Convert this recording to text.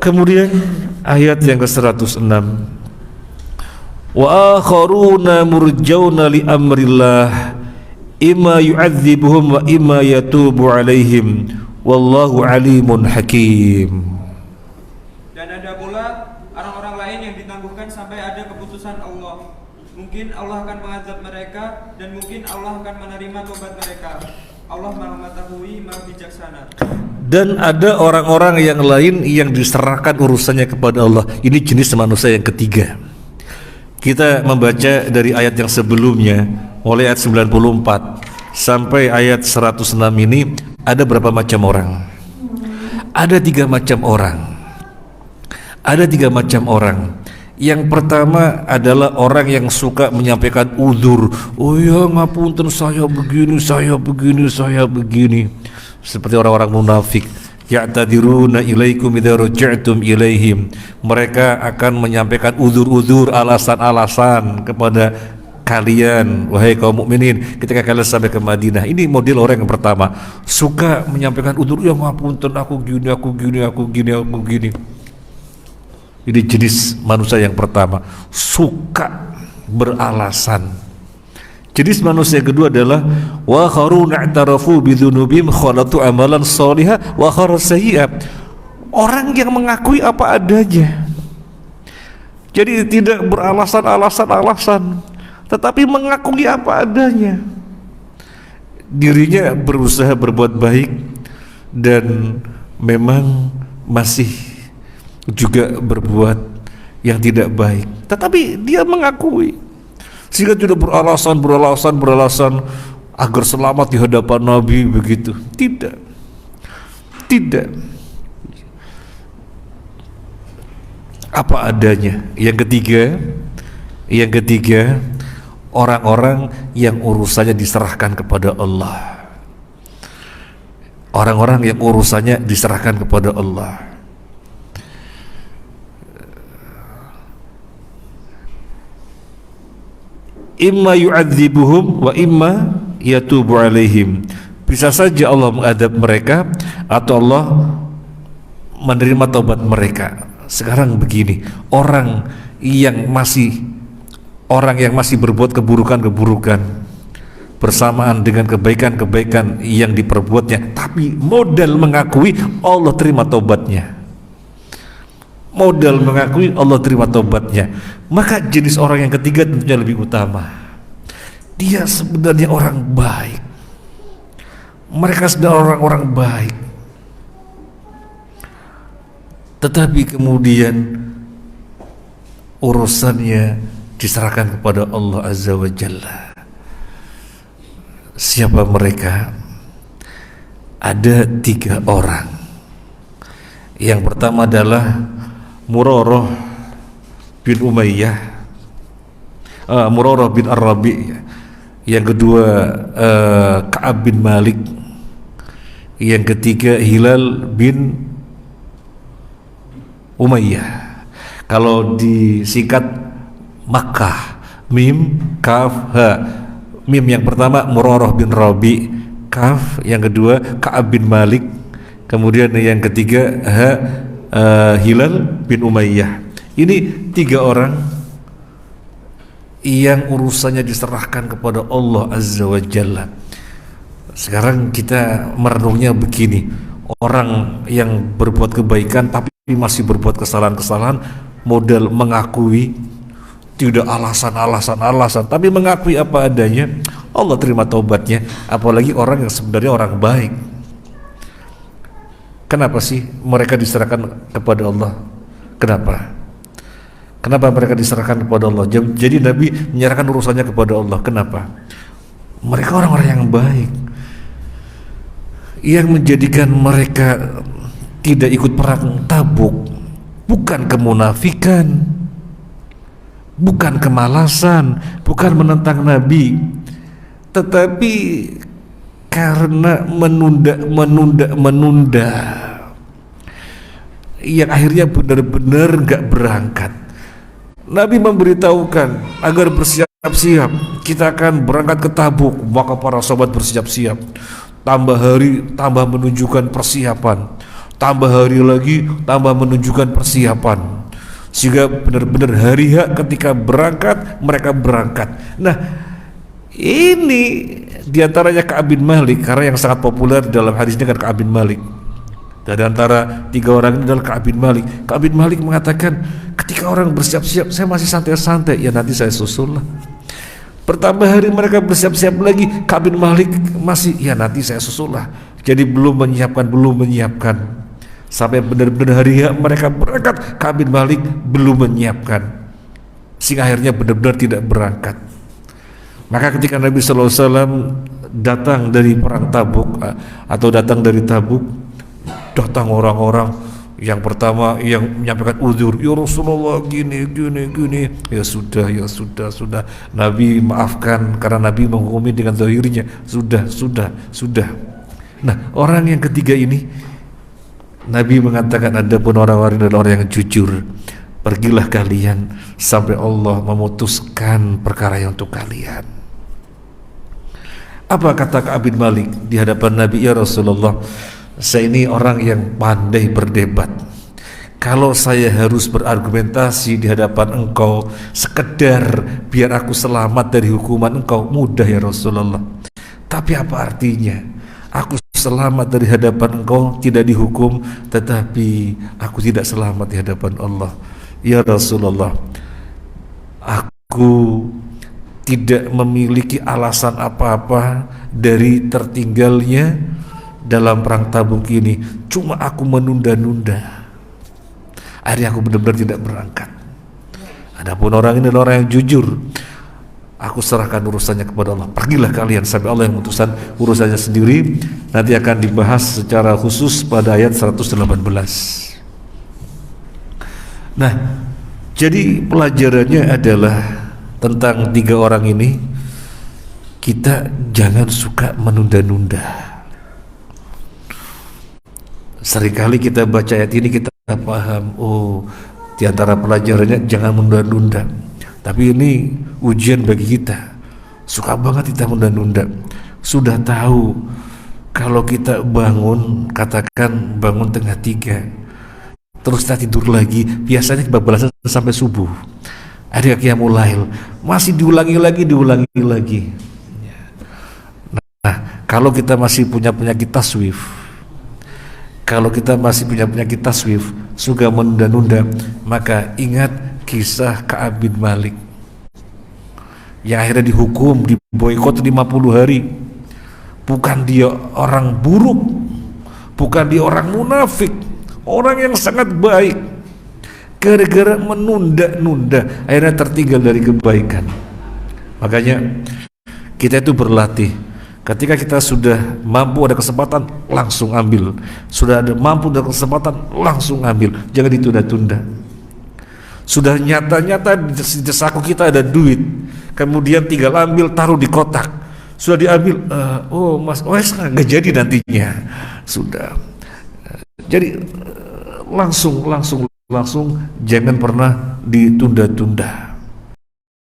Kemudian ayat yang ke-106, wa akharuna murjauna li amrillah imma yu'adzibuhum wa imma yatubu alaihim wallahu alimun hakim. Dan ada pula orang-orang lain yang ditangguhkan sampai ada keputusan Allah. Mungkin Allah akan mengazab mereka dan mungkin Allah akan menerima tobat mereka. Allah Maha Mengetahui, Maha Bijaksana. Dan ada orang-orang yang lain yang diserahkan urusannya kepada Allah. Ini jenis manusia yang ketiga. Kita membaca dari ayat yang sebelumnya, mulai ayat 94 sampai ayat 106 ini, ada berapa macam orang? Ada tiga macam orang. Ada tiga macam orang. Yang pertama adalah orang yang suka menyampaikan uzur. Oh ya, ngapunten, saya begini, saya begini, saya begini. Seperti orang-orang munafik. Ya'tadiruna ilaikum idza raja'tum ilaihim. Mereka akan menyampaikan uzur-uzur, alasan-alasan kepada kalian, wahai kaum mukminin, ketika kalian sampai ke Madinah. Ini model orang yang pertama, suka menyampaikan uzur. Ya ngapunten, aku gini, aku gini, aku gini, aku gini. Ini jenis manusia yang pertama, suka beralasan. Jenis manusia yang kedua adalah wa kharuna i'tarafu bidzunubihim khalatu amalan shalihan wa kharu sayyi'at. Orang yang mengakui apa adanya. Jadi tidak beralasan-alasan, tetapi mengakui apa adanya. Dirinya berusaha berbuat baik dan memang masih juga berbuat yang tidak baik, tetapi dia mengakui, sehingga tidak beralasan agar selamat di hadapan Nabi begitu. Tidak. Apa adanya. Yang ketiga, orang-orang yang urusannya diserahkan kepada Allah. Orang-orang yang urusannya diserahkan kepada Allah. Imma yu'adzibuhum wa imma yatubu alaihim. Bisa saja Allah mengadab mereka atau Allah menerima taubat mereka. Sekarang begini, orang yang masih berbuat keburukan bersamaan dengan kebaikan-kebaikan yang diperbuatnya, tapi modal mengakui, Allah terima taubatnya. Modal mengakui, Allah terima taubatnya. Maka jenis orang yang ketiga tentunya lebih utama. Dia sebenarnya orang baik. Mereka sebenarnya orang-orang baik, tetapi kemudian urusannya diserahkan kepada Allah Azza wa Jalla. Siapa mereka? Ada tiga orang. Yang pertama adalah Murarah bin Umayyah, Murarah bin Ar-Rabi'. Yang kedua Ka'ab bin Malik. Yang ketiga Hilal bin Umayyah. Kalau disingkat Makkah, Mim, Kaf, Ha. Mim yang pertama Murarah bin Rabi', Kaf yang kedua Ka'ab bin Malik, kemudian yang ketiga Ha, Hilal bin Umayyah. Ini tiga orang yang urusannya diserahkan kepada Allah Azza wa Jalla. Sekarang kita merenungnya begini, orang yang berbuat kebaikan tapi masih berbuat kesalahan-kesalahan, modal mengakui, tidak alasan, tapi mengakui apa adanya, Allah terima taubatnya. Apalagi orang yang sebenarnya orang baik. Kenapa sih mereka diserahkan kepada Allah? Kenapa mereka diserahkan kepada Allah? Jadi Nabi menyerahkan urusannya kepada Allah. Kenapa? Mereka orang-orang yang baik, yang menjadikan mereka tidak ikut perang Tabuk bukan kemunafikan, bukan kemalasan, bukan menentang Nabi, tetapi karena menunda, yang akhirnya benar-benar gak berangkat. Nabi memberitahukan agar bersiap-siap, kita akan berangkat ke Tabuk. Maka para sahabat bersiap-siap, tambah hari tambah menunjukkan persiapan. tambah hari lagi, tambah menunjukkan persiapan, sehingga benar-benar hari H ketika berangkat mereka berangkat. Nah, ini diantaranya Ka'ab bin Malik, karena yang sangat populer dalam hadis ini kan Ka'ab bin Malik. Dan antara 3 orang ini adalah Ka'ab bin Malik. Ka'ab bin Malik mengatakan, ketika orang bersiap-siap, saya masih santai-santai, ya nanti saya susul lah. Pertama hari mereka bersiap-siap lagi, Ka'ab bin Malik masih, ya nanti saya susul lah. Jadi belum menyiapkan. Sampai benar-benar hari H mereka berangkat, Ka'ab bin Malik belum menyiapkan, sehingga akhirnya benar-benar tidak berangkat. Maka ketika Nabi SAW datang dari perang Tabuk atau datang dari Tabuk, datang orang-orang yang pertama yang menyampaikan uzur, ya Rasulullah gini. Ya sudah. Nabi maafkan karena Nabi menghukumi dengan zahirnya. Sudah. Nah, orang yang ketiga ini Nabi mengatakan, adapun orang-orang adalah orang yang jujur, pergilah kalian sampai Allah memutuskan perkara yang untuk kalian. Apa kata Ka'ab bin Malik di hadapan Nabi? Ya Rasulullah, saya ini orang yang pandai berdebat. Kalau saya harus berargumentasi di hadapan engkau sekedar biar aku selamat dari hukuman engkau, mudah ya Rasulullah. Tapi apa artinya? Aku selamat dari hadapan engkau, tidak dihukum, tetapi aku tidak selamat di hadapan Allah. Ya Rasulullah, aku tidak memiliki alasan apa-apa dari tertinggalnya dalam perang Tabuk ini, cuma aku menunda-nunda. Akhirnya aku benar-benar tidak berangkat. Adapun orang ini adalah orang yang jujur, aku serahkan urusannya kepada Allah. Pergilah kalian sampai Allah yang memutuskan urusannya sendiri. Nanti akan dibahas secara khusus pada ayat 118. Nah, jadi pelajarannya adalah tentang 3 orang ini, kita jangan suka menunda-nunda. Seringkali kita baca ayat ini kita paham, oh di antara pelajarannya jangan menunda-nunda. Tapi ini ujian bagi kita. Suka banget kita menunda-nunda. Sudah tahu kalau kita bangun, katakan bangun tengah 3, terus kita tidur lagi, biasanya kebablasan sampai subuh. Ada qiyamul lail, masih diulangi lagi. Nah, kalau kita masih punya penyakit taswif, suka menunda-nunda, maka ingat kisah Ka'ab bin Malik yang akhirnya dihukum, diboikot 50 hari. Bukan dia orang buruk, bukan dia orang munafik, orang yang sangat baik. Gara-gara menunda-nunda akhirnya tertinggal dari kebaikan. Makanya kita itu berlatih. Ketika kita sudah mampu, ada kesempatan, langsung ambil. Sudah ada mampu, ada kesempatan, langsung ambil. Jangan ditunda-tunda. Sudah nyata-nyata di saku kita ada duit, kemudian tinggal ambil, taruh di kotak. Sudah diambil, nggak jadi nantinya. Sudah. Jadi langsung, jangan pernah ditunda-tunda.